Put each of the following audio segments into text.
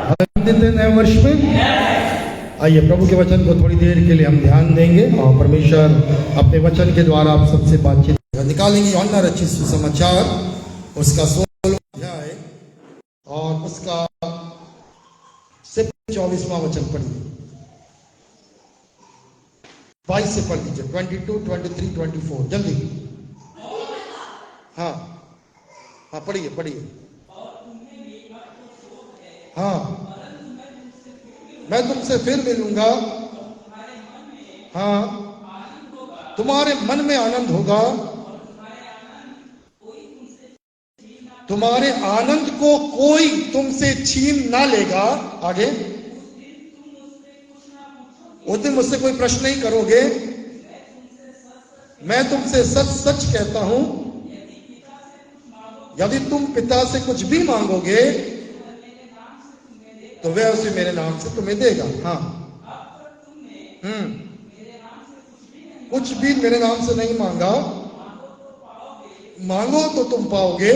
आनंदित है नए वर्ष में। आइए प्रभु के वचन को थोड़ी देर के लिए हम ध्यान देंगे और परमेश्वर अपने वचन के द्वारा आप सबसे बातचीत निकालेंगे। यूहन्ना रचित सुसमाचार उसका 16वां अध्याय और उसका 24वां वचन पढ़िए। 22 से पढ़ लीजिए, 22, 23, 24 जल्दी। हाँ हाँ पढ़िए पढ़िए। हाँ मैं तुमसे फिर मिलूंगा। हाँ तुम्हारे मन में आनंद होगा, तुम्हारे आनंद को कोई तुमसे छीन ना लेगा। आगे, उस दिन मुझसे कोई प्रश्न नहीं करोगे। मैं तुमसे सच सच कहता हूं, यदि तुम पिता से कुछ भी मांगोगे तो वह उसे मेरे नाम से तुम्हें देगा। हाँ कुछ भी मेरे नाम से नहीं मांगा, मांगो तो तुम पाओगे,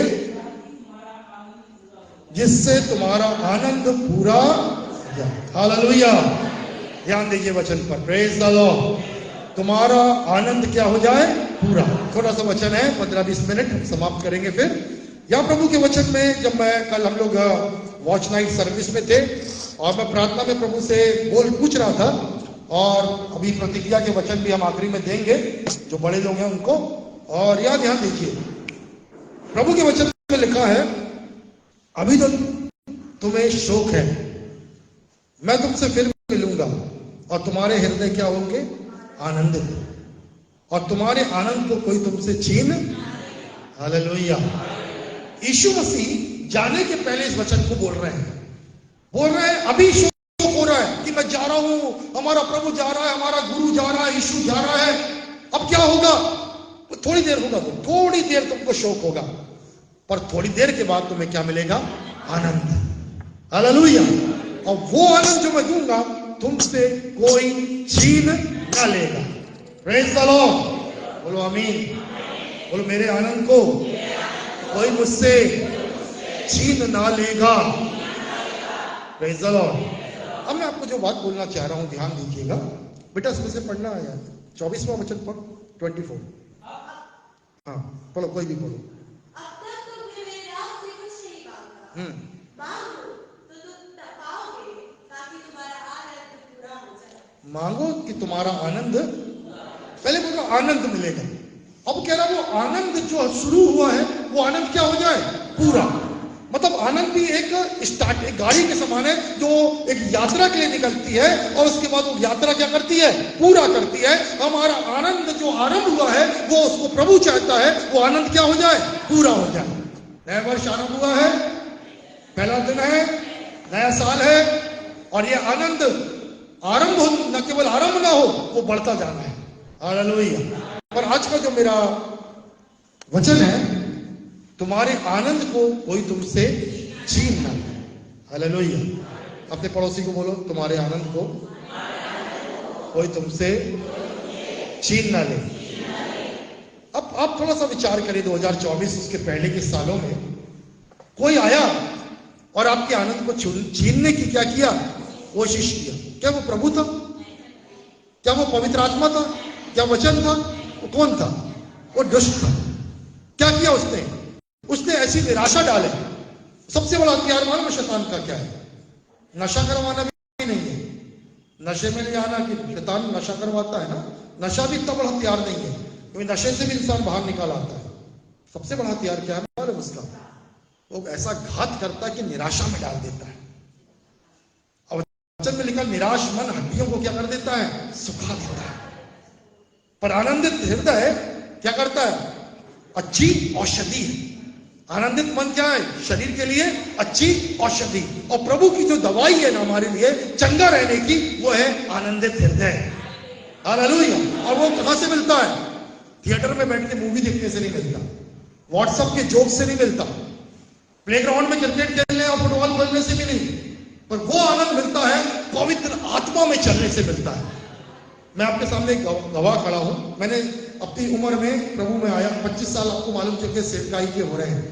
जिससे तुम्हारा आनंद पूरा हो जाए। हालेलुया। ध्यान दीजिए वचन पर। Praise the Lord. तुम्हारा आनंद क्या हो जाए? पूरा। थोड़ा सा वचन है, 15-20 मिनट हम समाप्त करेंगे फिर। या प्रभु के वचन में जब मैं कल हम लोग वॉच नाइट सर्विस में थे और मैं प्रार्थना में प्रभु से पूछ रहा था, और अभी प्रतिक्रिया के वचन भी हम आखिरी में देंगे जो बड़े लोग हैं उनको। और यह ध्यान दीजिए, प्रभु के वचन में लिखा है, अभी तो तुम्हें शोक है, मैं तुमसे फिर मिलूंगा और तुम्हारे हृदय क्या होंगे? आनंदित, और तुम्हारे आनंद को कोई तुमसे छीन। हालेलुया। यीशु मसीह जाने के पहले इस वचन को बोल रहे हैं अभी शोक हो रहा है कि मैं जा रहा हूं, हमारा प्रभु जा रहा है, हमारा गुरु जा रहा है, यीशु जा रहा है। अब क्या होगा? थोड़ी देर होगा, तो थोड़ी देर तुमको शोक होगा, पर थोड़ी देर के बाद तुम्हें क्या मिलेगा? आनंद। हालेलुया। और वो आनंद जो मैं दूंगा तुमसे कोई छीन ना लेगा। Praise the Lord. बोलो आमीन। बोलो मेरे आनंद को कोई मुझसे छीन ना लेगा। Praise the Lord. अब मैं आपको जो बात बोलना चाह रहा हूं ध्यान दीजिएगा बेटा, इसमें से पढ़ना है यार। 24वां वचन पढ़, 24। हाँ पढ़ो, कोई भी पढ़ो। मांगो कि तुम्हारा आनंद, पहले बोलो आनंद मिलेगा। अब कह रहा वो आनंद जो शुरू हुआ है वो आनंद क्या हो जाए? पूरा। मतलब आनंद भी एक गाड़ी के समान है जो एक यात्रा के लिए निकलती है और उसके बाद वो यात्रा क्या करती है? पूरा करती है। हमारा आनंद जो आरंभ हुआ है वो उसको प्रभु चाहता है वो आनंद क्या हो जाए? पूरा हो जाए। नया वर्ष आरंभ हुआ है, पहला दिन है, नया साल है, और ये आनंद आरंभ हो, न केवल आरंभ ना हो, वो बढ़ता जाना है। हालेलुया। पर आज का जो मेरा वचन है, तुम्हारे आनंद को कोई तुमसे छीन ना ले। हालेलुया। अपने पड़ोसी को बोलो, तुम्हारे आनंद को कोई तुमसे छीन ना ले। अब आप थोड़ा सा विचार करें, 2024 उसके पहले के सालों में कोई आया और आपके आनंद को छीनने की क्या किया? कोशिश किया। क्या वो प्रभु था? क्या वो पवित्र आत्मा था? क्या वचन था? वो कौन था? वो दुष्ट था। क्या किया उसने? उसने ऐसी निराशा डाले। सबसे बड़ा हथियार मालूम शैतान का क्या है? नशा करवाना भी नहीं है। नशे में ले आना कि शैतान नशा करवाता है ना, नशा भी इतना बड़ा हथियार नहीं है, क्योंकि नशे से भी इंसान बाहर निकाल आता है। सबसे बड़ा हथियार क्या है मालूम उसका? वो ऐसा घात करता है कि निराशा में डाल देता है। और वचन में लिखा, निराश मन हड्डियों को क्या कर देता है? सुखा देता है। पर आनंदित हृदय क्या करता है? अच्छी औषधि है। आनंदित मन क्या है? शरीर के लिए अच्छी औषधि। और प्रभु की जो दवाई है ना हमारे लिए चंगा रहने की, वो है आनंदित हृदय। हालेलुया। और वो कहां से मिलता है? थिएटर में बैठ के मूवी देखने से नहीं मिलता, व्हाट्सएप के जोक से नहीं मिलता, प्लेग्राउंड में क्रिकेट खेलने और फुटबॉल खेलने से भी नहीं, पर वो आनंद मिलता है पवित्र आत्मा में चलने से मिलता है। मैं आपके सामने गवाह खड़ा हूं। मैंने अपनी उम्र में प्रभु में आया, 25 साल आपको मालूम चल के सेवकाई के हो रहे हैं,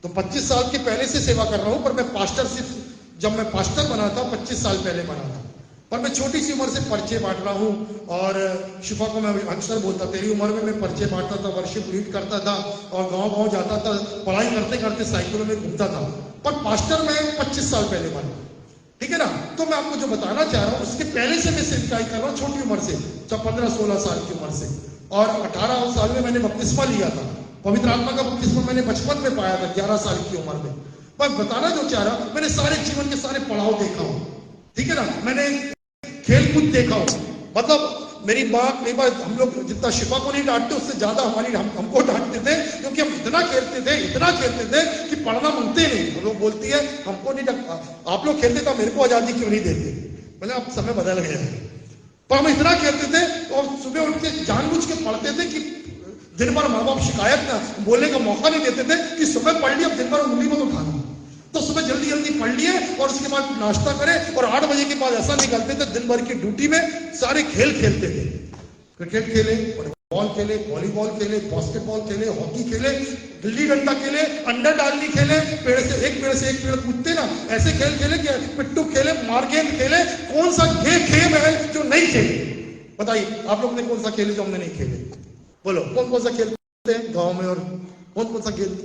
तो 25 साल के पहले से सेवा कर रहा हूं, पर मैं पास्टर सिर्फ जब मैं पास्टर बना था 25 साल पहले बना था, पर मैं छोटी सी उम्र से पर्चे बांट रहा हूँ। और शिफा को मैं अक्सर बोलता, तेरी उम्र में मैं पर्चे बांटता था, वर्शिप लीड करता था और गांव-गांव जाता था, पढ़ाई करते करते साइकिलों में घूमता था। पर पास्टर मैं 25 साल पहले बना, ठीक है ना। तो मैं आपको जो बताना चाह रहा हूँ, उसके पहले से मैं सेवकाई कर रहा हूँ, छोटी उम्र से, जब 15-16 साल की उम्र से। और 18 साल में मैंने बपतिस्मा लिया था। पवित्र आत्मा का बपतिस्मा मैंने बचपन में पाया था, 11 साल की उम्र में। पर बताना जो चाह रहा, मैंने सारे जीवन के सारे पड़ाव देखा हूँ, ठीक है ना। मैंने खेल कूद देखा हूँ, मतलब मेरी माँ कई बार हम लोग जितना शिफा को नहीं डांटते, उससे ज्यादा हमको डांटते थे, क्योंकि हम इतना खेलते थे कि पढ़ना मांगते नहीं। हम लोग बोलती है हमको नहीं आप लोग खेलते तो मेरे को आजादी क्यों नहीं देते। मतलब अब समय बदल गया है, पर हम इतना खेलते थे और सुबह उठ के जानबूझ के पढ़ते थे कि दिन भर माँ बाप शिकायत ना बोलने का मौका नहीं देते थे कि सुबह पढ़ लिया, दिन भर उंगली मत उठाना। तो सुबह जल्दी जल्दी पढ़ लिए और उसके बाद नाश्ता करें और 8 बजे के बाद ऐसा निकलते थे, दिन भर की ड्यूटी में सारे खेल खेलते थे। क्रिकेट खेले, फुटबॉल खेले, वॉलीबॉल खेले, बास्केटबॉल खेले, हॉकी खेले, गिल्ली डंडा खेले, अंडर डालनी खेले, एक पेड़ से एक पेड़ कूदते ना, ऐसे खेल खेले कि पिट्टू खेले, मार गेंद खेले। कौन सा गेम है जो नहीं खेले? बताइए आप लोग ने कौन सा खेले जो हमने नहीं खेले? बोलो कौन कौन सा खेलते हैं गांव में, और कौन कौन सा खेल?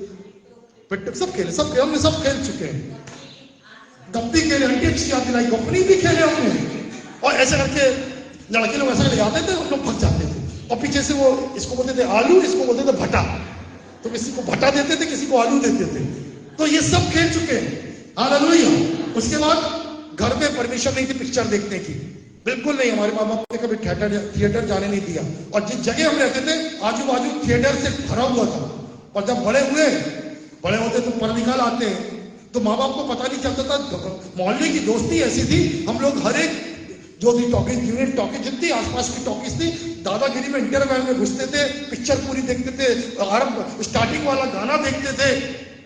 पिट्टू सब खेले, हमने सब खेल चुके हैं। गप्पी खेले, अंटिक्स याद दिलाई, गप्पनी भी खेले हमने। और ऐसे करके लड़के लोग ऐसा ले जाते थे, उन लोग भग जाते थे और पीछे से वो इसको बोलते थे आलू, इसको बोलते थे भटा। तो किसी को भटा देते थे, किसी को आलू देते थे। तो ये सब खेल चुके हैं। हालेलुया। उसके बाद घर में परमिशन नहीं थी पिक्चर देखने की, बिल्कुल नहीं। हमारे माँ बाप ने कभी थिएटर जाने नहीं दिया। और जिस जगह हम रहते थे आजू बाजू थिएटर से भरा हुआ था। और जब बड़े होते तो पढ़ निकाल आते हैं, तो माँ बाप को पता नहीं चलता था। मोहल्ले की दोस्ती ऐसी थी, हम लोग हर एक जो थी टॉकीज, यूनिट टॉकीज जितनी आसपास की टॉकीज थी, दादागिरी में इंटरवल में घुसते थे, पिक्चर पूरी देखते थे, स्टार्टिंग वाला गाना देखते थे।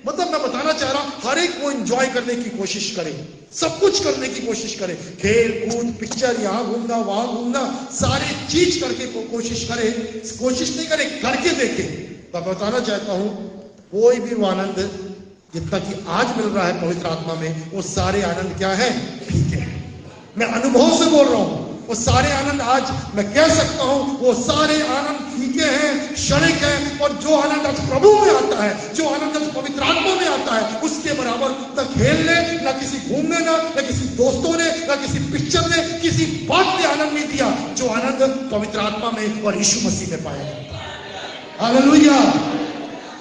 मतलब मैं बताना चाह रहा हूं, हर एक को एंजॉय करने की कोशिश करें, सब कुछ करने की कोशिश करें, खेल कूद, पिक्चर, यहाँ घूमना वहां घूमना, सारी चीज करके कोशिश करें। कोशिश नहीं करें, करके देखें। मैं बताना चाहता हूं, कोई भी वो आनंद जितना कि आज मिल रहा है पवित्र आत्मा में, वो सारे आनंद क्या है? ठीक है। मैं अनुभव से बोल रहा हूं, वो सारे आनंद आज मैं कह सकता हूं, वो सारे आनंद फीके हैं, क्षणिक हैं। और जो आनंद आज प्रभु में आता है, जो आनंद आज पवित्र आत्मा में आता है, उसके बराबर न खेलने, न किसी घूमने, न किसी दोस्तों ने, न किसी पिक्चर ने, किसी बात ने आनंद नहीं दिया जो आनंद पवित्र आत्मा में और यीशु मसीह में पाया जाता है। हालेलुया।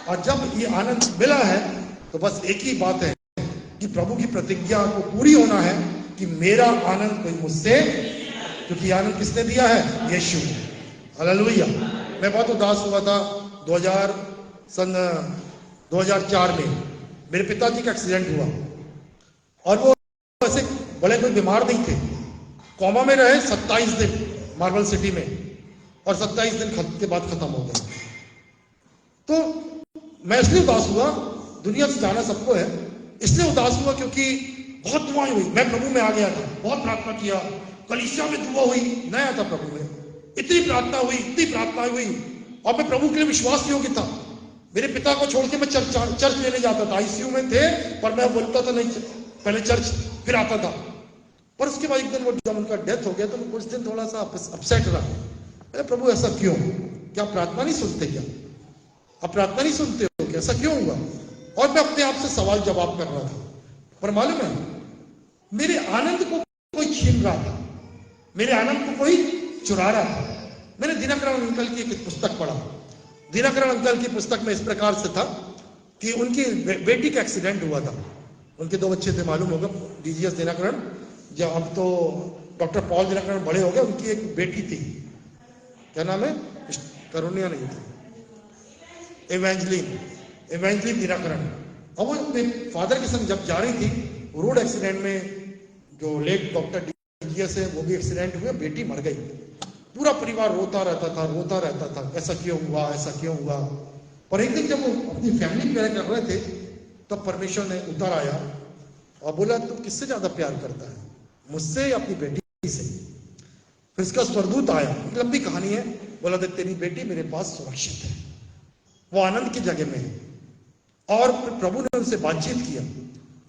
और जब ये आनंद मिला है तो बस एक ही बात है कि प्रभु की प्रतिज्ञा को पूरी होना है कि मेरा आनंद कोई मुझसे, क्योंकि आनंद किसने दिया है? यीशु। हालेलुया। मैं बहुत उदास हुआ था 2004 में मेरे पिताजी का एक्सीडेंट हुआ, और वो ऐसे बड़े कोई बीमार नहीं थे, कोमा में रहे 27 दिन मार्बल सिटी में, और 27 दिन के बाद खत्म हो गए। तो मैं इसलिए उदास हुआ, दुनिया से जाना सबको है, इसलिए उदास हुआ क्योंकि बहुत दुआएं हुई। मैं प्रभु में आ गया था, बहुत प्रार्थना किया, कलीसिया में दुआ हुई, नया था प्रभु में, इतनी प्रार्थना हुई, और मैं प्रभु के लिए विश्वास योग्य था। मेरे पिता को छोड़ के मैं चर्च लेने जाता था, आईसीयू में थे, पर मैं बोलता था नहीं, पहले चर्च फिर आता था। पर उसके बाद एक दिन वो जब उनका डेथ हो गया तो मैं कुछ दिन थोड़ा सा अपसेट रहा। अरे प्रभु ऐसा क्यों? क्या प्रार्थना नहीं सुनते? क्या आप प्रार्थना नहीं सुनते हो? क्या ऐसा क्यों हुआ? और मैं अपने आप से सवाल जवाब कर रहा था। पर मालूम है, मेरे आनंद को कोई छीन रहा था, मेरे आनंद को कोई चुरा रहा था। मैंने दिनकरण अंकल की एक पुस्तक पढ़ा। दिनकरण अंकल की पुस्तक में इस प्रकार से था कि उनकी बेटी का एक्सीडेंट हुआ था। उनके 2 बच्चे थे, मालूम होगा, डीजीएस दिनकरण, जो अब तो डॉक्टर पॉल दिनकरण बड़े हो गए। उनकी एक बेटी थी, क्या नाम है? करुणिया नहीं थी, एवेंजलिन दिनकरण। और वो अपने फादर के संग जब जा रही थी, रोड एक्सीडेंट में जो लेट डॉक्टर डीजीएस है वो भी एक्सीडेंट हुए, बेटी मर गई। पूरा परिवार रोता रहता था, ऐसा क्यों हुआ। और एक दिन जब वो अपनी फैमिली प्यार कर रहे थे, तब परमेश्वर ने उतर आया और बोला, तुम किससे ज्यादा प्यार करता है, मुझसे या अपनी बेटी से? फिर इसका स्वर्गदूत आया, लंबी कहानी है, बोला देख तेरी बेटी मेरे पास सुरक्षित है, वो आनंद की जगह में है। और प्रभु ने उनसे बातचीत किया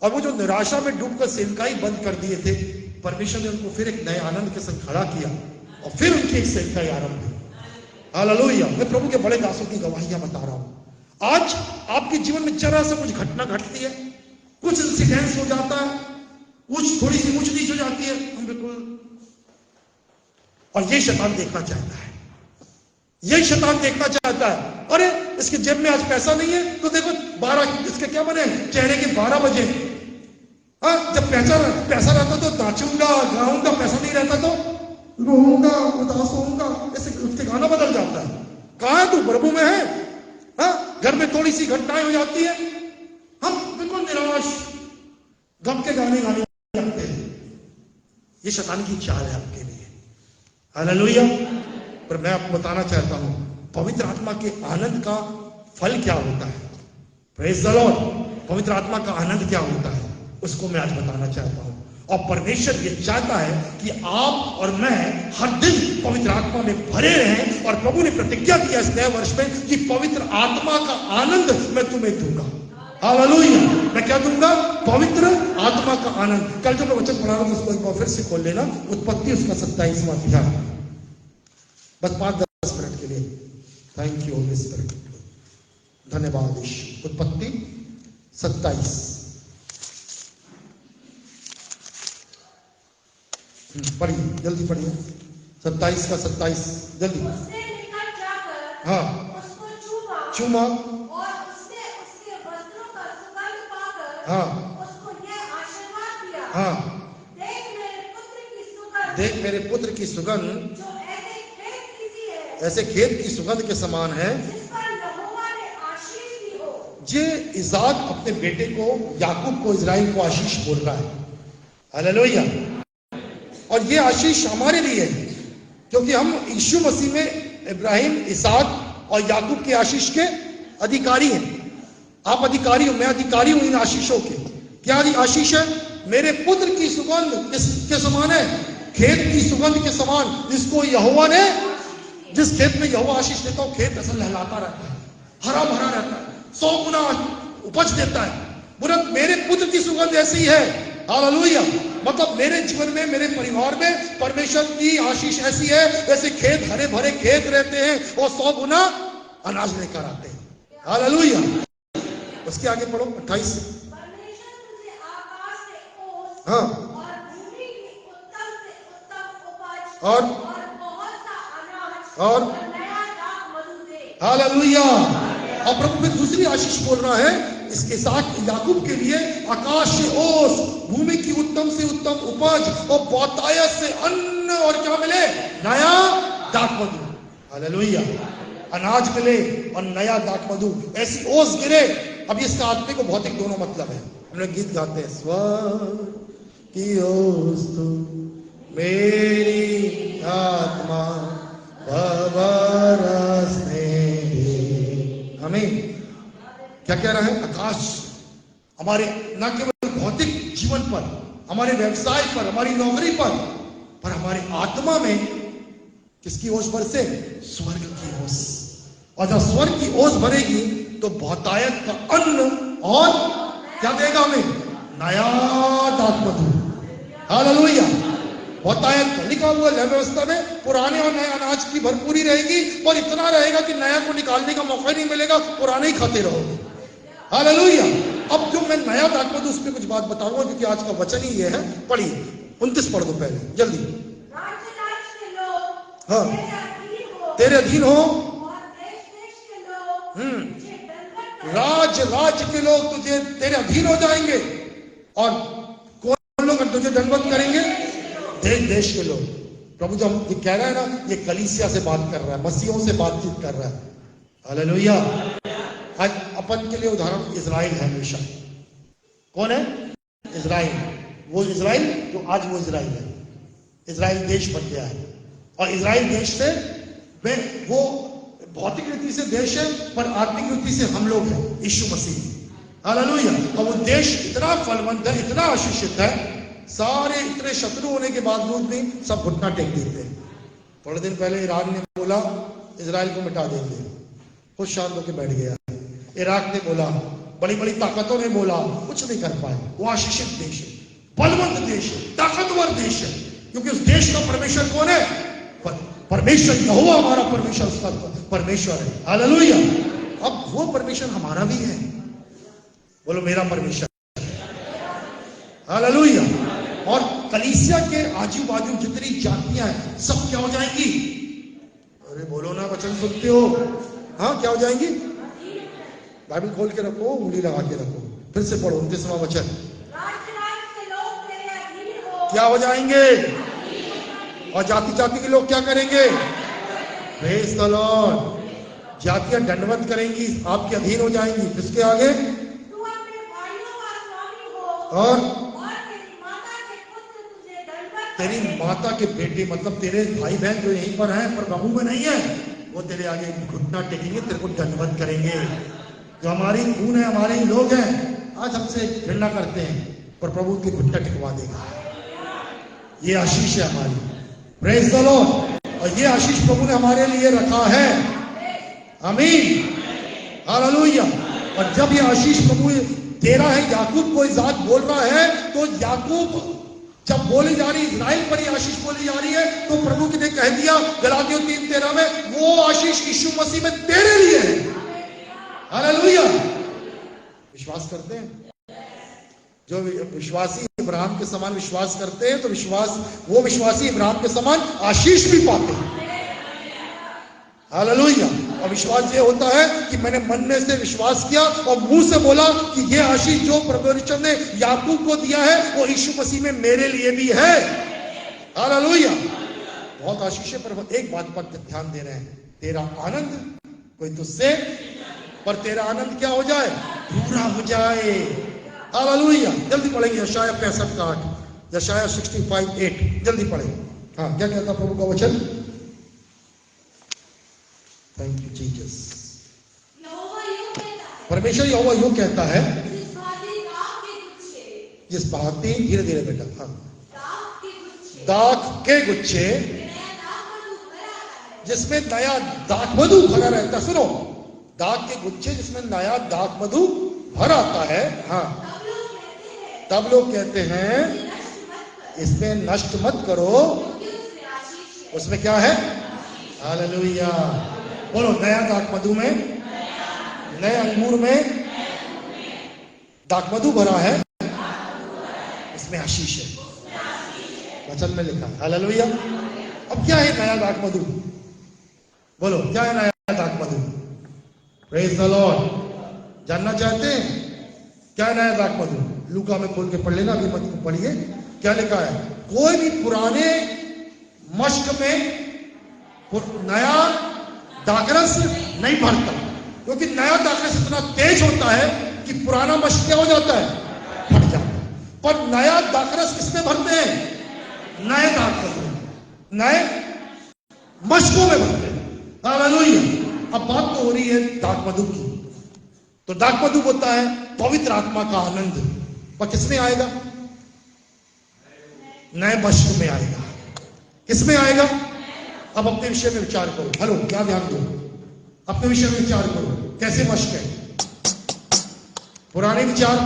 और वो जो निराशा में डूबकर सेवकाई बंद कर दिए थे, परमेश्वर ने उनको फिर एक नए आनंद के संग खड़ा किया और फिर उनकी एक सेवकाई आरंभ हुई। हालेलुया। मैं प्रभु के बड़े दासों की गवाहियां बता रहा हूं। आज आपके जीवन में जरा सा कुछ घटना घटती है, कुछ इंसिडेंस हो जाता है, कुछ थोड़ी सी ऊंच नीच हो जाती है, हम बिल्कुल, और ये शैतान देखना चाहता है, यही शैतान देखना चाहता है। अरे इसके जेब में आज पैसा नहीं है तो देखो 12, इसके क्या बने, चेहरे के 12 बजे। हाँ, जब पैसा रहता तो नाचूंगा गाऊंगा, पैसा नहीं रहता तो रोऊंगा उदास होऊंगा, ऐसे उसके गाना बदल जाता है। कहां है तू, प्रभु में है? हाँ, घर में थोड़ी सी घटनाएं हो जाती है, हम बिल्कुल निराश गम के गाने गाने लगते हैं। ये शैतान की चाल है आपके लिए। हालेलुया। पर मैं आपको बताना चाहता हूं पवित्र आत्मा के आनंद का फल क्या होता है। Praise the Lord. पवित्र आत्मा का आनंद क्या होता है उसको मैं आज बताना चाहता हूं। और परमेश्वर ये चाहता है कि आप और मैं हर दिन पवित्र आत्मा में भरे रहें। और प्रभु ने प्रतिज्ञा किया इस नए वर्ष में कि पवित्र आत्मा का आनंद मैं तुम्हें दूंगा। हालेलुया। मैं क्या दूंगा? पवित्र आत्मा का आनंद। कल जो मैं वचन पढ़ा रहा हूं उसको एक बार फिर से खोल लेना, उत्पत्ति उसका 27वां अध्याय, बस 5-10 मिनट के लिए। थैंक यू होली स्पिरिट, धन्यवाद ईश्वर। उत्पत्ति 27, पढ़िए जल्दी पढ़िए, 27 का 27 जल्दी। उसने निकट जाकर हाँ, उसको चूमा चूमा, और उसने उसके वस्त्रों का सुगंध पाकर हाँ, उसको यह आशीर्वाद दिया, हाँ, देख मेरे पुत्र की सुगंध, देख मेरे पुत्र की सुगंध जो ऐसे खेत की सी है, ऐसे खेत की सुगंध के समान है, जिस पर यहोवा ने आशीष दी हो। जे इसाक अपने बेटे को, याकूब को, इजराइल को आशीष बोल रहा है। हालेलुया। और ये आशीष हमारे लिए है क्योंकि हम यीशु मसीह में इब्राहिम, इसाक और याकूब के आशीष के अधिकारी हैं। आप अधिकारी हो, मैं अधिकारी हूं इन आशीषों के। क्या आशीष है? मेरे पुत्र की सुगंध किसके समान है? खेत की सुगंध के समान, जिसको यहोवा ने, जिस खेत में यहोवा आशीष देता हो, खेत ऐसा लहलाता रहता है, हरा भरा रहता है, 100 गुना उपज देता है। बोला मेरे पुत्र की सुगंध ऐसी है। हालेलुया। मतलब मेरे जीवन में, मेरे परिवार में परमेश्वर की आशीष ऐसी है, जैसे खेत, हरे भरे खेत रहते हैं और 100 गुना अनाज लेकर आते हैं। हालेलुया। उसके आगे पढ़ो 28। परमेश्वर तुझे आकाश से ओस हाँ, और भूमि की उत्तम से उत्तम उपज और बहुत सा अनाज और नया दाख मधु दे। हालेलुया। और प्रभु फिर दूसरी आशीष बोल रहा है इसके साथ याकूब के लिए, आकाश से ओस, भूमि की उत्तम से उत्तम उपज और बहुतायत से अन्न, और क्या मिले? नया दाख मधु। हालेलुया। अनाज मिले और नया दाख मधु, ऐसी ओस गिरे। अब इसका आत्मिक और भौतिक दोनों मतलब है। हम लोग गीत गाते हैं, स्वर्ग की ओस तू मेरी आत्मा बरसने दे। आमीन। क्या कह रहा है? आकाश हमारे न केवल भौतिक जीवन पर, हमारे व्यवसाय पर, हमारी नौकरी पर हमारी आत्मा में किसकी ओस बरसे? स्वर्ग की ओस। और जब स्वर्ग की ओस भरेगी तो बहुतायत का अन्न और क्या देगा हमें? नया दाख मधु। हालेलुया। बहुतायत का लिखा हुआ है व्यवस्था में, पुराने और नए अनाज की भरपूरी रहेगी, पर इतना रहेगा कि नया को निकालने का मौका ही नहीं मिलेगा, पुराने ही खाते रहोगे। हालेलुया। अब जो मैं नया दाख मधु, उस पर कुछ बात बताऊंगा क्योंकि आज का वचन ही ये है। पढ़िए 29 पढ़ दो पहले जल्दी। राज्य राज्य के लोग हाँ, तेरे अधीन हो तेरे अधीन हो, और देश देश के लोग तुझे दंडवत करें। राज्य के लोग तुझे, तेरे अधीन हो जाएंगे। और कौन लोग तुझे दंडवत करेंगे? देश देश के लोग। प्रभु जब ये कह रहा है ना, ये कलीसिया से बात कर रहा है, मसीहों से बातचीत कर रहा है। हालेलुया। आज अपन के लिए उदाहरण इजराइल है हमेशा। कौन है? इजराइल। वो इजराइल जो आज वो इजराइल है। इजराइल देश बन गया है। और इजराइल देश से वो भौतिक रीति से देश है, पर आत्मिक रीति से हम लोग हैं, यीशु मसीह। हालेलुया। और वो देश इतना फलवंत है, इतना आशीषित है, सारे इतने शत्रु होने के बावजूद भी सब घुटना टेक देते हैं। थोड़े दिन पहले ईरान ने बोला इजराइल को मिटा देंगे, खुद शांत होकर बैठ गया। इराक ने बोला बड़ी बड़ी ताकतों ने बोला, कुछ नहीं कर पाए। वो आशीषित देश है, बलवंत देश है, ताकतवर देश है, क्योंकि उस देश का परमेश्वर कौन है? परमेश्वर यहोवा हमारा परमेश्वर, उसका परमेश्वर है। हालेलुया। अब वो परमेश्वर हमारा भी है। बोलो मेरा परमेश्वर। हालेलुया। और कलीसिया के आजू बाजू जितनी जातियां हैं सब क्या हो जाएंगी? अरे बोलो ना, वचन सुनते हो? हाँ, क्या हो जाएंगी? बाइबल खोल के रखो, उंगली लगा के रखो, फिर से पढ़ो 29वां वचन। क्या हो जाएंगे? और जाति जाति के लोग क्या करेंगे? Praise the Lord. जातियां दंडवत करेंगी, आपके अधीन हो जाएंगी। किसके आगे? और तेरी माता के बेटे, मतलब तेरे भाई बहन जो यहीं पर हैं पर प्रभु में नहीं है, वो तेरे आगे घुटना टेकेंगे, तेरे को दंडवत करेंगे। जो हमारी खून है, हमारे ही लोग हैं, आज हमसे घृणा करते हैं, पर प्रभु के घुटना टिकवा देगा। ये आशीष है हमारी। Praise the Lord. और ये आशीष प्रभु ने हमारे लिए रखा है। आमीन, हालेलुया। और जब ये आशीष प्रभु दे रहा है, याकूब को इजाद बोल रहा है, तो याकूब जब बोली जा रही, इजराइल पर ये आशीष बोली जा रही है, तो प्रभु ने कह दिया गलातियों 3:13 में, वो आशीष यीशु मसीह में तेरे लिए है। हालेलुया। विश्वास करते हैं? जो विश्वासी इब्राहिम के समान विश्वास करते हैं, तो वो विश्वासी इब्राहिम के समान आशीष भी पाते हैं। हालेलुया। और विश्वास ये होता है कि मैंने मन में से विश्वास किया और मुंह से बोला कि ये आशीष जो परमेश्वर ने याकूब को दिया है, वो यीशु मसीह में मेरे लिए भी है। हालेलुया। बहुत आशीष है, पर एक बात पर ध्यान दे रहे हैं, तेरा आनंद कोई तुझसे, पर तेरा आनंद क्या हो जाए? पूरा हो जाए। हालेलुया। जल्दी पढ़ेंगे यशायाह 65:8, यशायाह 65:8, जल्दी पढ़े। हाँ, क्या कहता प्रभु का वचन? Thank you Jesus. परमेश्वर यहोवा यूं कहता है, जिस भांति, धीरे धीरे बेटा, हाँ, दाख के गुच्छे जिसमें नया दाख मधु भरा रहता है। सुनो, दाख के गुच्छे जिसमें नया दाख मधु भर आता है। हाँ, तब लोग कहते हैं इसमें नष्ट मत करो, उसमें क्या है? हालेलुया। बोलो, नया दाख मधु में, नए अंगूर में दाख मधु भरा है, इसमें आशीष है। वचन में लिखा है। हालेलुया। अब क्या है नया दाख मधु? बोलो, क्या है नया दाख मधु? Praise the Lord. जानना चाहते हैं क्या है नया दाख मधु? लूका में खोल के पढ़ लेना, अभी मत पढ़िए। क्या लिखा है? कोई भी पुराने मश्क में नया दाखरस नहीं भरता, क्योंकि नया दाखरस इतना तेज होता है कि पुराना मश्क क्या हो जाता है? फट जाता है। पर नया दाखरस किसमें भरते हैं? नए दाखरस में, नए मश्कों में भरते हैं। हालेलुया। अब बात तो हो रही है दाख मधु की। तो दाख मधु होता है पवित्र आत्मा का आनंद, पर किसमें आएगा? नए मश्क में आएगा। किसमें आएगा? अब अपने विषय में विचार करो। हेलो, क्या ध्यान दो, अपने विषय में विचार करो। कैसे मश्क है? पुराने विचार,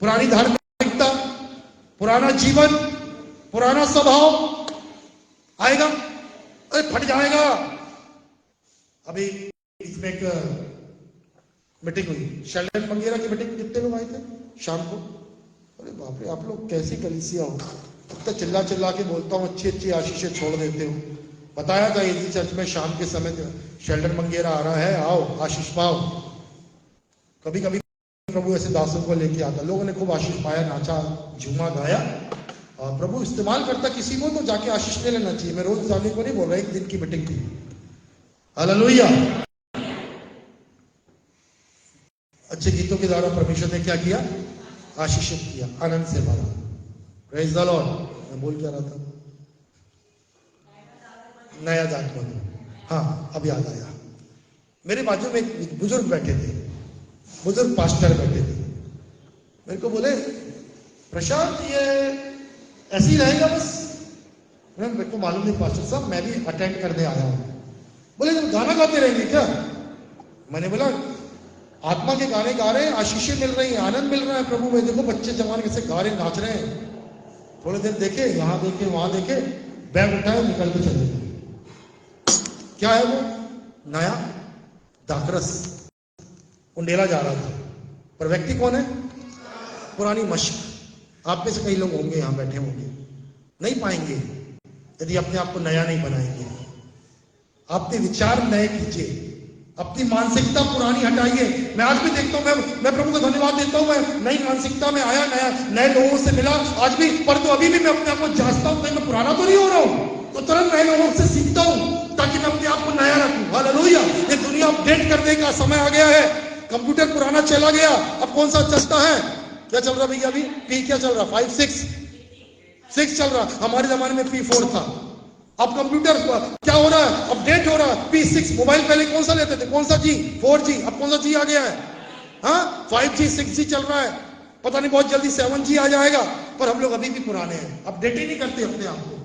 पुरानी धार्मिकता, पुराना जीवन, पुराना स्वभाव आएगा? अरे फट जाएगा। अभी इसमें एक मीटिंग हुई, शेल्डन मंगेरा की मीटिंग में कितने लोग आए थे शाम को? अरे बाप रे, आप लोग कैसी कलीसिया हो, इतना चिल्ला चिल्ला के बोलता हूँ, अच्छी अच्छी आशीषें छोड़ देते हो। बताया था इसी चर्च में शाम के समय शेल्डन मंगेरा आ रहा है, आओ आशीष पाओ। कभी कभी प्रभु ऐसे दासों को लेके आता, लोगों ने खूब आशीष पाया, नाचा झूमा गाया। और प्रभु इस्तेमाल करता किसी को तो जाके आशीष ले लेना चाहिए। मैं रोज जाने को नहीं बोल रहा, एक दिन की मीटिंग थी। हालेलुया। अच्छे गीतों के द्वारा परमेश्वर ने क्या किया? आशीषित किया, आनंद से भरा। Praise the Lord. मैं बोल क्या रहा था? नया दाख मधु। हाँ, अब याद आया। मेरे बाजू में एक बुजुर्ग बैठे थे, बुजुर्ग पास्टर बैठे थे। मेरे को बोले, प्रशांत ये ऐसे ही रहेगा बस? मेरे को मालूम नहीं पास्टर साहब, मैं भी अटेंड करने आया हूं। बोले तुम गाना गाते रहेंगे क्या? मैंने बोला आत्मा के गाने गा रहे हैं, आशीषें मिल रही हैं, आनंद मिल रहा है प्रभु में। देखो बच्चे जवान कैसे गा रहे नाच रहे हैं। थोड़ी देर देखे, यहां देखे, वहां देखे, बैग उठाए, निकल के चले गए। क्या है वो? नया दाखरस उंडेला जा रहा था, पर व्यक्ति कौन है? पुरानी मशक। आप में से कई लोग होंगे यहां बैठे होंगे, नहीं पाएंगे यदि अपने आप को नया नहीं बनाएंगे। अपने विचार नए कीजिए, अपनी मानसिकता पुरानी हटाइए। मैं आज भी देखता हूं, मैं प्रभु को धन्यवाद देता हूं, मैं नई मानसिकता में आया, नए लोगों से मिला आज भी, पर तो अभी भी मैं अपने आप को जांचता हूं कहीं मैं पुराना तो नहीं हो रहा हूं। तो तुरंत नए लोगों से सीखता हूं ताकि मैं अपने आप को नया रखूं। हालेलुया। ये दुनिया अपडेट करने का समय आ गया है। कंप्यूटर पुराना चला गया, अब कौन सा चलता है? क्या चल रहा भैया? अभी पी क्या चल रहा? 5 6 चल रहा। हमारे जमाने में P4 था। अब कंप्यूटर क्या हो रहा है? अपडेट हो रहा है, P6। मोबाइल पहले कौन सा लेते थे? कौन सा G? 4G। अब कौन सा G आ गया है? हाँ, 5G 6G चल रहा है। पता नहीं बहुत जल्दी 7G आ जाएगा। पर हम लोग अभी भी पुराने हैं, अपडेट ही नहीं करते अपने आप को।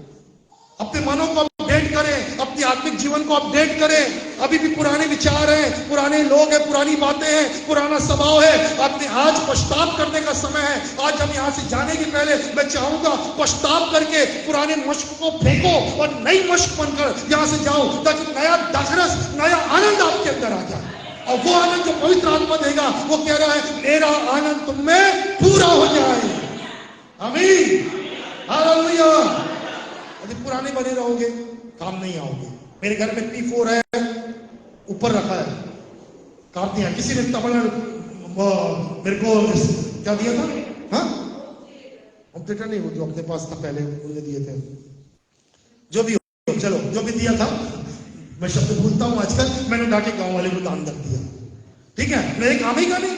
अपने मनों को अपडेट करें, अपने आत्मिक जीवन को अपडेट करें। अभी भी पुराने विचार हैं, पुराने लोग हैं, पुरानी बातें हैं, पुराना स्वभाव है। अपने आज पश्चाताप करने का समय है। आज हम यहाँ से जाने के पहले मैं चाहूंगा पश्चाताप करके पुराने मश्क को फेंको और नई मश्क बनकर यहाँ से जाओ, ताकि नया दाखरस, नया आनंद आपके अंदर आ जाए। और वो आनंद जो पवित्र आत्मा देगा, वो कह रहा है मेरा आनंद तुम में पूरा हो जाए। आमीन, हालेलुया। यदि पुराने बने रहोगे काम नहीं आओगे। मेरे घर में P4 है, ऊपर रखा है, काम दिया। किसी ने मेरे को क्या दिया था? हाँ, ऑपरेटर नहीं, वो जो अपने पास था पहले उन्होंने दिए थे। जो भी हो, चलो जो भी दिया था, मैं शब्द भूलता हूं आजकल, मैंने उठाके गांव वाले को दान कर दिया। ठीक है, मेरे काम ही का नहीं।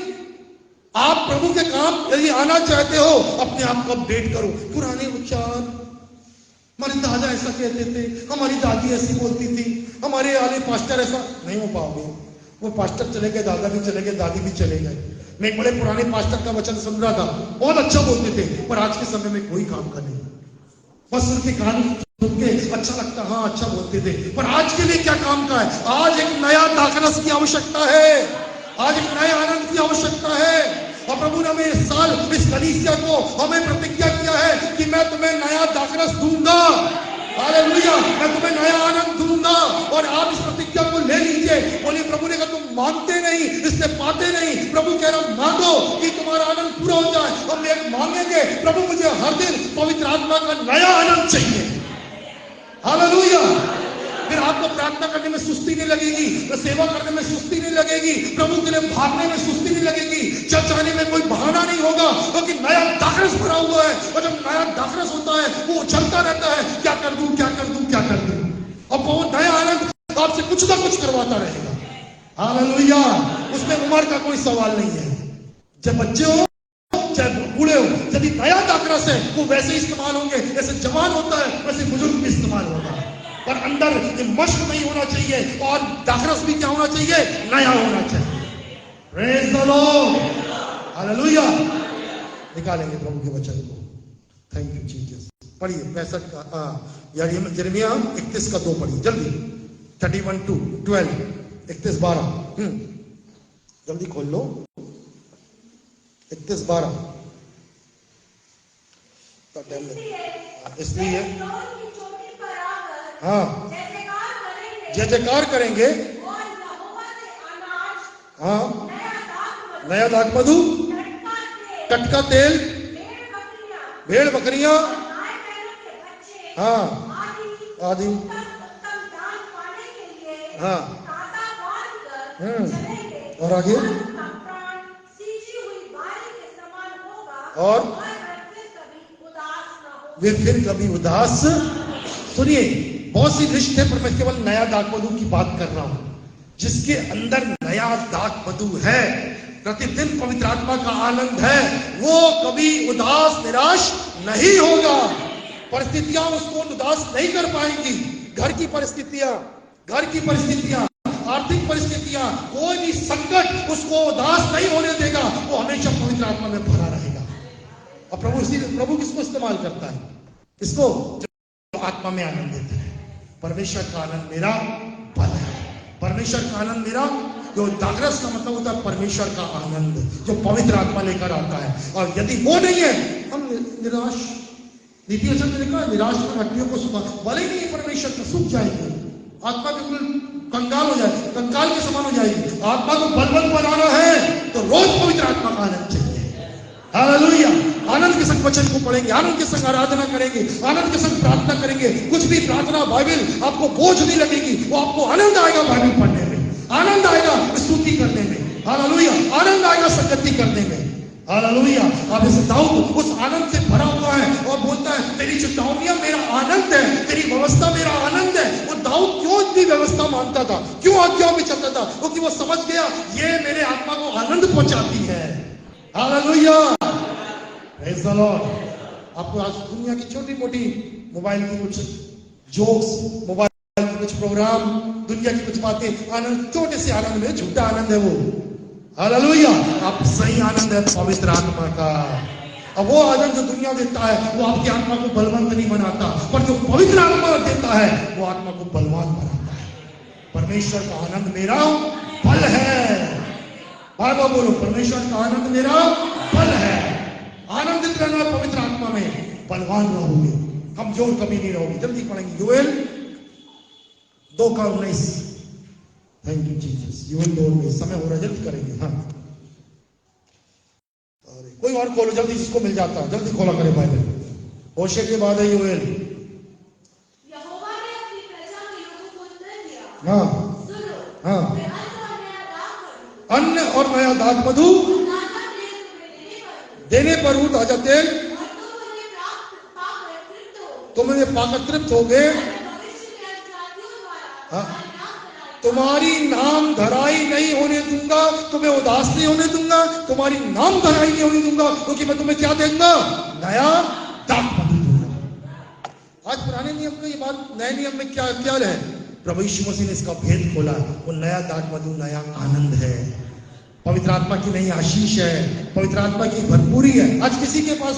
आप प्रभु के काम यदि आना चाहते हो, अपने आप को अपडेट करो। पुराने विचार, हमारे दादा ऐसा कहते थे, हमारी दादी ऐसी बोलती थी, हमारे वाले पास्टर ऐसा, नहीं हो पाओगे। वो पास्टर चले गए, दादा भी चले गए, दादी भी चले गए। मैं एक बड़े पुराने पास्टर का वचन सुन रहा था, बहुत अच्छा बोलते थे, पर आज के समय में कोई काम का नहीं। बस उनके कान सुन के अच्छा लगता, हाँ अच्छा बोलते थे, पर आज के लिए क्या काम का है? आज एक नया दाखरस की आवश्यकता है, आज एक नए आनंद की आवश्यकता है। और प्रभु ने हमें इस साल इस कलीसिया को हमें प्रतिज्ञा किया है कि मैं तुम्हें नया दाखरस दूंगा। हालेलुया, मैं तुम्हें नया आनंद दूंगा। और आप इस प्रतिज्ञा को ले लीजिए। बोलिए, प्रभु ने कहा तुम मांगते नहीं इससे पाते नहीं। प्रभु कह रहा मांगो कि तुम्हारा आनंद पूरा हो जाए। हम एक मांगेंगे, प्रभु मुझे हर दिन पवित्र आत्मा का नया आनंद चाहिए। हालेलुया। फिर आपको प्रार्थना करने में सुस्ती नहीं लगेगी, सेवा करने में सुस्ती नहीं लगेगी, प्रभु के लिए भागने में सुस्ती नहीं लगेगी, चर्च आने में कोई बहाना नहीं होगा, क्योंकि नया दाखरस भरा हुआ है। और जब नया दाखरस होता है वो उछलता रहता है, क्या कर दूं, क्या कर दूं, क्या कर दूं। और वो नया आनंद आपसे कुछ ना कुछ करवाता रहेगा। हालेलुया। उसमें उम्र का कोई सवाल नहीं है। जब बच्चे हो चाहे बूढ़े हो, यदि नया दाखरस है वो वैसे इस्तेमाल होंगे जैसे जवान होता है, वैसे बुजुर्ग भी इस्तेमाल होगा। पर अंदर ये मश्क नहीं होना चाहिए, और दाखरस भी क्या होना चाहिए? नया होना चाहिए। Praise the Lord, hallelujah. निकालेंगे प्रभु के वचन को। Thank you Jesus. पढ़िए 65 का, यार यिर्मयाह 31 का 2 पढ़िए जल्दी। 31:12, 31:12। जल्दी खोल लो। 31:12 का टाइम इसलिए हाँ जय जयकार करेंगे। हाँ, नया दाख मधु, टटका तेल, भेड़ बकरियां, हाँ आदि, हाँ और आगे, और वे फिर कभी उदास। सुनिए, बहुत सी लिस्ट है, पर मैं केवल नया दाख मधु की बात कर रहा हूं। जिसके अंदर नया दाख मधु है, प्रतिदिन पवित्र आत्मा का आनंद है, वो कभी उदास निराश नहीं होगा। परिस्थितियां उसको उदास नहीं कर पाएंगी। घर की परिस्थितियां, आर्थिक परिस्थितियां, कोई भी संकट उसको उदास नहीं होने देगा। वो हमेशा पवित्र आत्मा में भरा रहेगा। और प्रभु किसको इस्तेमाल करता है? इसको जो आत्मा में आनंद देता है। परमेश्वर का आनंद मेरा बल है, परमेश्वर का आनंद मेरा जो दागरस का मतलब होता है परमेश्वर का आनंद, जो पवित्र आत्मा लेकर आता है। और यदि वो नहीं है, हम निराश, नीति वचन में लिखा है, निराश में हड्डियों को सुखा, भले ही नहीं परमेश्वर को सूख जाएगी, आत्मा बिल्कुल कंगाल हो जाए, कंकाल के समान हो जाएगी। आत्मा को बलवंत बनाना है तो रोज पवित्र आत्मा का आनंद चाहिए। हालेलुया। आनंद के संग वचन को पढ़ेंगे, आनंद के संग आराधना करेंगे, आनंद के संग प्रार्थना करेंगे। कुछ भी प्रार्थना बाइबल आपको बोझ नहीं लगेगी, वो आपको आनंद आएगा बाइबल पढ़ने में, आनंद आएगा स्तुति करने में, हालेलुया, आनंद आएगा संगति करने में, हालेलुया। अब इस दाऊद उस आनंद से भरा हुआ है और बोलता है तेरी चितौनियां मेरा आनंद है, तेरी व्यवस्था मेरा आनंद है। वो दाऊद क्यों इतनी व्यवस्था मानता था, क्यों आज्ञाओं में चलता था? क्योंकि वो समझ गया ये मेरे आत्मा को आनंद पहुंचाती है। Hallelujah, praise the Lord. आपको आज दुनिया की छोटी मोटी मोबाइल की कुछ जोक्स, मोबाइल के कुछ प्रोग्राम, दुनिया की कुछ बातें, आनंद, छोटे से आनंद में झूठा आनंद है वो। हालेलुया। आप सही आनंद है पवित्र आत्मा का। अब वो आनंद जो दुनिया देता है वो आपकी आत्मा को बलवंत नहीं बनाता, पर जो पवित्र आत्मा देता है वो आत्मा को बलवान बनाता है। परमेश्वर का आनंद मेरा बल है। बाबा बोलो, परमेश्वर का आनंद मेरा बल है। आनंदित रहना पवित्र आत्मा में, बलवान रहोगे, कमजोर कभी नहीं रहोगे। जल्दी पढ़ेंगे योएल 2:19। Thank you Jesus. योएल 2:19, समय हो रहा है, जल्दी करेंगे। हाँ, अरे कोई और खोलो जल्दी, जिसको मिल जाता है जल्दी खोला करे बाइबल। होशे के बाद है योएल। यहोवा ने अपनी प्रजा के लोगों को उत्तर दिया, हाँ सुनो, हाँ, मैं अन्न और नया दाख मधु देने पर हूं, ताजा तेल तुम उन्हें पाकर तृप्त हो गए। तुम्हारी नाम धराई नहीं होने दूंगा, तुम्हें उदास नहीं होने दूंगा, तुम्हारी नाम धराई नहीं होने दूंगा, क्योंकि मैं तुम्हें क्या दूंगा? नया दाख मधु दूंगा। आज पुराने नियम में ये बात, नए नियम में क्या क्या है? प्रभु यीशु मसीह ने इसका भेद खोला। वो नया दाख मधु नया आनंद है, पवित्र आत्मा की नई आशीष है, पवित्र आत्मा की भरपूरी है। आज किसी के पास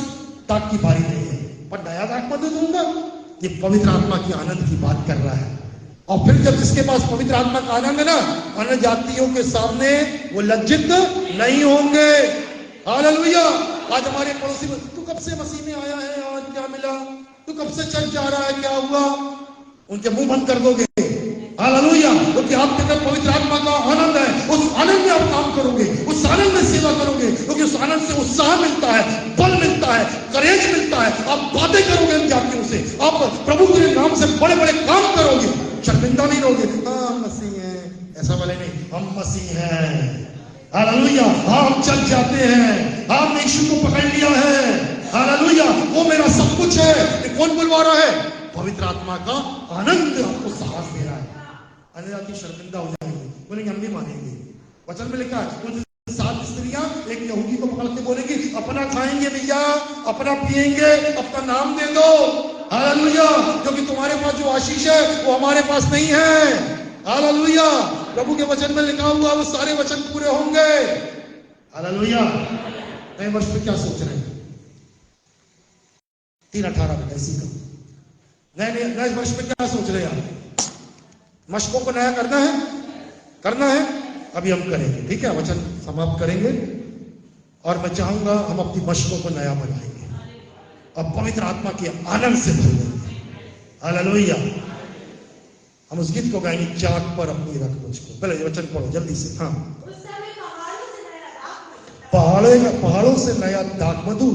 दाख की बारी नहीं है, पर नया दाख मधु दूंगा। ये पवित्र आत्मा की आनंद की बात कर रहा है। और फिर जब जिसके पास पवित्र आत्मा का आनंद है ना, अन्य जातियों के सामने वो लज्जित नहीं होंगे। हालेलुया। आज हमारे पड़ोसी में, तू कब से मसीह में आया है, आज क्या मिला? तू कब से चल जा रहा है, क्या हुआ? उनके मुंह बंद कर दोगे। हालेलुया। क्योंकि आपके अंदर पवित्र आत्मा का आनंद है, उस आनंद में आप काम करोगे, उस आनंद में सेवा करोगे, क्योंकि उस आनंद से उत्साह मिलता है, बल मिलता है, करेज मिलता है। आप बातें करोगे इन जातियों से, आप प्रभु के नाम से बड़े बड़े काम करोगे, शर्मिंदा नहीं रहोगे। हाँ मसीह है, ऐसा वाले नहीं, हम मसीह हैं। हालेलुया। हम चल जाते हैं, हमने यीशु को पकड़ लिया है। हालेलुया। वो मेरा सब कुछ है। ये कौन बुलवा रहा है? पवित्र आत्मा का आनंद आपको साहस दे रहा है। अन्य जाति शर्मिंदा हो जाएंगे, बोलेंगे हम नहीं मानेंगे। वचन में लिखा है उन 7 स्त्रियां एक यहूदी को पकड़ के बोलेंगी, अपना खाएंगे भैया, अपना पिएंगे, अपना नाम दे दो। हालेलुया। क्योंकि तुम्हारे पास जो आशीष है वो हमारे पास नहीं है। हालेलुया। प्रभु के वचन में लिखा हुआ वो सारे वचन पूरे होंगे। हालेलुया। नए वर्ष में क्या सोच रहे हैं? 3:18 में ऐसी का नए वर्ष में क्या सोच रहे हैं आप? मशकों को नया करना है, करना है, अभी हम करेंगे, ठीक है? वचन समाप्त करेंगे और मैं चाहूंगा हम अपनी मशकों को नया बनाएंगे और पवित्र आत्मा के आनंद से भर देंगे। हालेलुया। हम उस गीत को गाएंगे, चाक पर अपनी रख मुझको। पहले वचन पढ़ो जल्दी से। हाँ, पहाड़ों से नया दाख मधु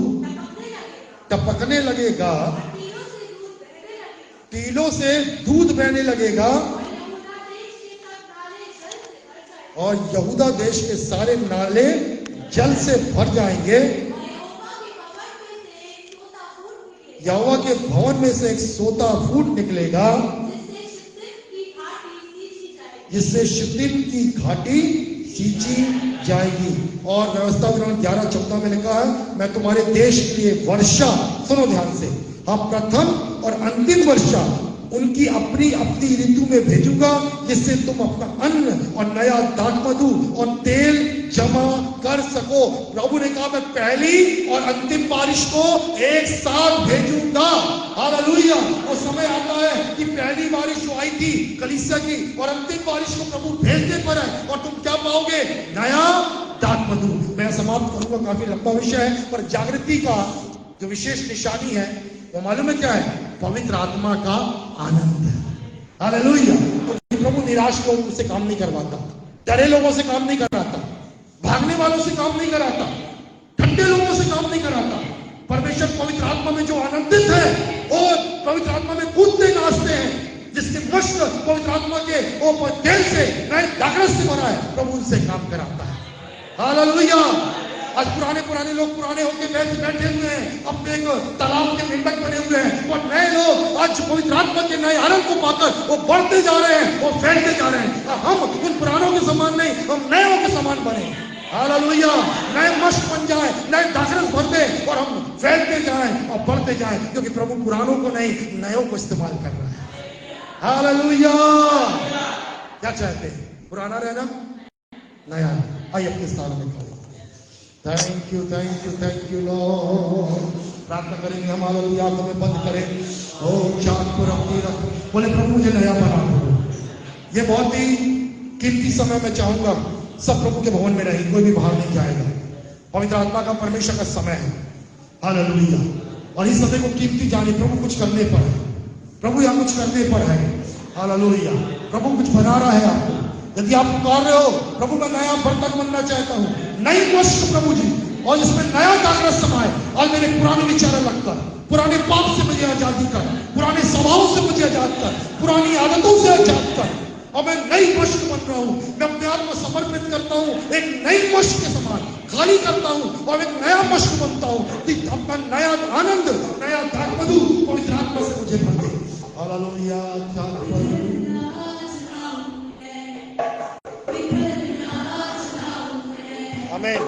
टपकने लगेगा, टीलों से दूध बहने लगेगा और यहूदा देश के सारे नाले जल से भर जाएंगे। यहोवा के भवन में से एक सोता फूट निकलेगा, जिससे शित्तीम की घाटी सींची जाएगी। और व्यवस्था 11:14 में लिखा है, मैं तुम्हारे देश के लिए वर्षा, सुनो ध्यान से, हाँ, प्रथम और अंतिम वर्षा उनकी अपनी अपनी ऋतु में भेजूंगा, जिससे तुम अपना अन्न और नया दाख मधु और तेल जमा कर सको। प्रभु ने कहा मैं पहली और अंतिम बारिश को एक साथ भेजूंगा। हालेलुया। वो समय आता है कि पहली बारिश जो आई थी कलीसिया की और अंतिम बारिश को प्रभु भेजने पर है और तुम क्या पाओगे? नया दाख मधु। मैं समाप्त करूंगा, काफी लंबा विषय है, पर जागृति का जो विशेष निशानी है वो मालूम है क्या है? पवित्र आत्मा का आनंद। हालेलुया। तो प्रभु निराश लोगों से काम नहीं करवाता, डरे लोगों से काम नहीं कराता, भागने वालों से काम नहीं कराता, ठंडे लोगों से काम नहीं कराता। परमेश्वर पवित्र आत्मा में जो आनंदित है और पवित्र आत्मा में कूदते नाचते हैं, जिसके मस्त पवित्र आत्मा के वो तेल से नए जागृत से भरा है, प्रभु उनसे काम कराता है। हालेलुया। आज पुराने लोग पुराने होकर बैठे हुए हैं, अपने एक तालाब के मेंढक बने हुए हैं, और नए लोग आज पवित्र आत्मा के नए आनंद को पाकर वो बढ़ते जा रहे हैं, वो फैलते जा रहे हैं। हम उन पुरानों के समान नहीं, हम नयों के समान बने। हालेलुया। नए मस्त बन जाए, नए जागृत भर दे और हम फैलते जाएं और बढ़ते जाएं, क्योंकि प्रभु पुरानों को नहीं, नयों को इस्तेमाल कर रहा है। हालेलुया। क्या चाहते हैं? पुराना रहना, नया। आइए अपने स्थान में खड़े। Thank you Lord. प्रार्थना करेंगे हम। हालेलुया। हमें बंद करें। ओ चांद को रखी रख, बोले प्रभु मुझे नया बना दो। ये बहुत ही कीमती समय मैं चाहूंगा सब प्रभु के भवन में रहें, कोई भी बाहर नहीं जाएगा। पवित्र आत्मा का परमेश्वर का समय है। हालेलुया। और इस समय को कीमती जाने, प्रभु कुछ करने पर है, प्रभु यहाँ कुछ करने पर है। हालेलुया। प्रभु कुछ बना रहा है आपको। यदि आप पुकार रहे हो प्रभु मैं नया बर्तन बनना चाहता हूँ, नई वस्तु प्रभु जी, और इसमें नया जागृत समाए, और मेरे पुराने विचार अलग कर, पुराने पाप से मुझे आजादी कर, पुराने स्वभाव से मुझे आजाद कर, पुरानी आदतों से आजाद कर, और मैं नई वस्तु बन रहा हूँ। मैं अपने आप को समर्पित करता हूँ, एक नई वस्तु के समान खाली करता हूँ और एक नया वस्तु बनता हूँ कि अपना नया आनंद, नया दाख मधु पवित्र आत्मा से मुझे मिल दे। हालेलुया। आमीन।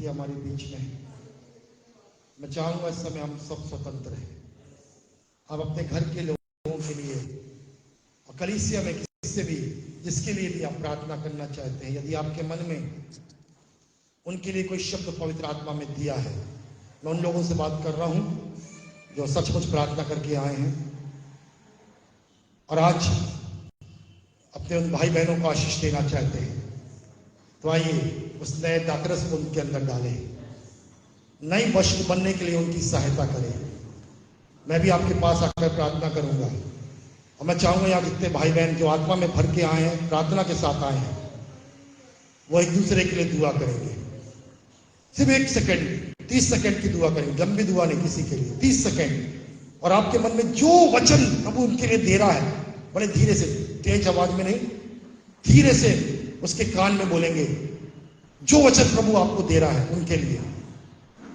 हमारे बीच में। मैं चाहूंगा इस समय हम सब स्वतंत्र हैं। अब अपने घर के लोगों के लिए और कलीसिया में किसी भी जिसके लिए भी आप प्रार्थना करना चाहते हैं, यदि आपके मन में उनके लिए कोई शब्द पवित्र आत्मा में दिया है, मैं उन लोगों से बात कर रहा हूं जो सचमुच प्रार्थना करके आए हैं और आज अपने उन भाई बहनों को आशीष देना चाहते हैं। तो आइए उस नए दातरस को उनके अंदर डालें। नई वस्त्र बनने के लिए उनकी सहायता करें। मैं भी आपके पास आकर प्रार्थना करूंगा और मैं चाहूंगा यहाँ जितने भाई बहन जो आत्मा में भर के आए हैं, प्रार्थना के साथ आए हैं, वो एक दूसरे के लिए दुआ करेंगे। सिर्फ 1 सेकंड, 30 सेकंड की दुआ करेंगे, लंबी दुआ नहीं, किसी के लिए 30 सेकंड। और आपके मन में जो वचन प्रभु उनके लिए दे रहा है, बड़े धीरे से, तेज आवाज में नहीं, धीरे से उसके कान में बोलेंगे। जो वचन प्रभु आपको दे रहा है उनके लिए,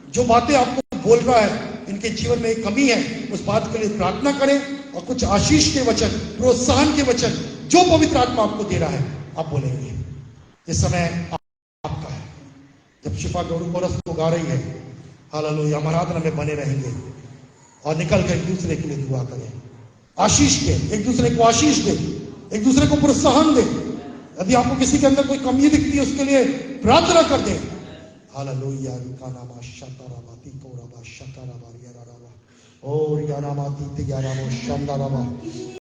जो बातें आपको बोल रहा है, इनके जीवन में एक कमी है, उस बात के लिए प्रार्थना करें। और कुछ आशीष के वचन, प्रोत्साहन के वचन जो पवित्र आत्मा आपको दे रहा है, आप बोलेंगे। इस समय आपका है। जब शिफा गौरू कोरस को गा रही है, हालेलुया, हम आराधना में बने रहेंगे और निकल कर एक दूसरे के लिए दुआ करें। आशीष के, एक दूसरे को आशीष दे, एक दूसरे को प्रोत्साहन दे। यदि आपको किसी के अंदर कोई कमी दिखती है, उसके लिए प्रार्थना कर दे। हालेलुया, कानामा शतराबाती कोराबा शतराबा याराबा और यानामाती याराबो शंदाराबा।